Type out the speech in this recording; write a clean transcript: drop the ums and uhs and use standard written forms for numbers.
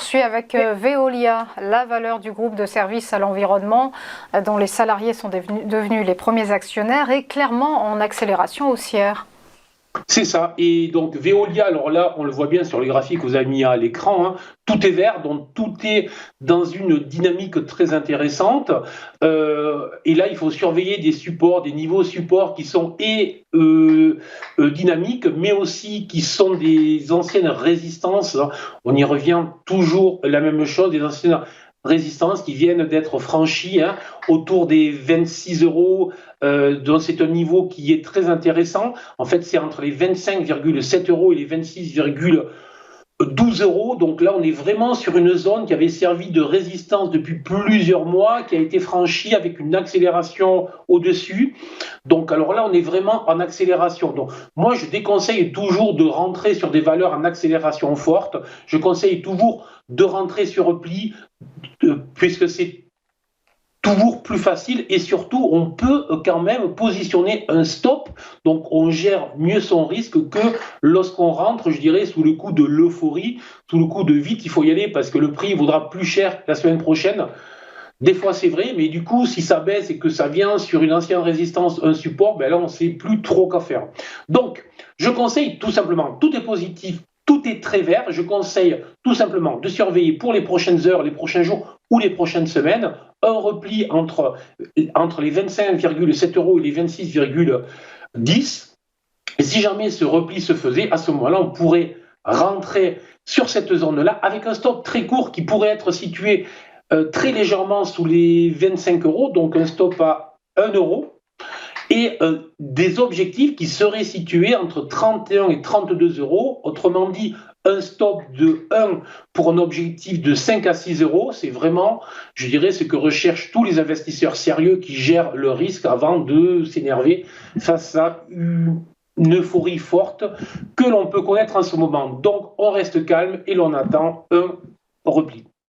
poursuit avec Veolia, la valeur du groupe de services à l'environnement, dont les salariés sont devenus les premiers actionnaires, est clairement en accélération haussière. C'est ça. Et donc Veolia, alors là, on le voit bien sur les graphiques que vous avez mis à l'écran, hein, tout est vert, donc tout est dans une dynamique très intéressante. Et là, il faut surveiller des supports, des niveaux supports qui sont dynamiques, mais aussi qui sont des anciennes résistances. On y revient toujours la même chose, des anciennes résistances qui viennent d'être franchies, hein, autour des 26 euros. Donc c'est un niveau qui est très intéressant. En fait, c'est entre les 25,7 euros et les 26,12 euros. Donc là, on est vraiment sur une zone qui avait servi de résistance depuis plusieurs mois, qui a été franchie avec une accélération au-dessus. Donc alors là, on est vraiment en accélération. Donc moi, je déconseille toujours de rentrer sur des valeurs en accélération forte. Je conseille toujours de rentrer sur repli, puisque c'est toujours plus facile et surtout on peut quand même positionner un stop, donc on gère mieux son risque que lorsqu'on rentre, je dirais, sous le coup de l'euphorie, sous le coup de vite il faut y aller parce que le prix vaudra plus cher la semaine prochaine. Des fois c'est vrai, mais du coup si ça baisse et que ça vient sur une ancienne résistance, un support, ben là on ne sait plus trop quoi faire. Donc je conseille tout simplement, tout est positif, tout est très vert, je conseille tout simplement de surveiller pour les prochaines heures, les prochains jours ou les prochaines semaines un repli entre les 25,7 euros et les 26,10. Et si jamais ce repli se faisait, à ce moment-là, on pourrait rentrer sur cette zone-là avec un stop très court qui pourrait être situé très légèrement sous les 25 euros, donc un stop à 1 euro, et des objectifs qui seraient situés entre 31 et 32 euros, autrement dit, un stop de 1 pour un objectif de 5 à 6 euros, c'est vraiment, je dirais, ce que recherchent tous les investisseurs sérieux qui gèrent le risque avant de s'énerver face à une euphorie forte que l'on peut connaître en ce moment. Donc, on reste calme et l'on attend un repli.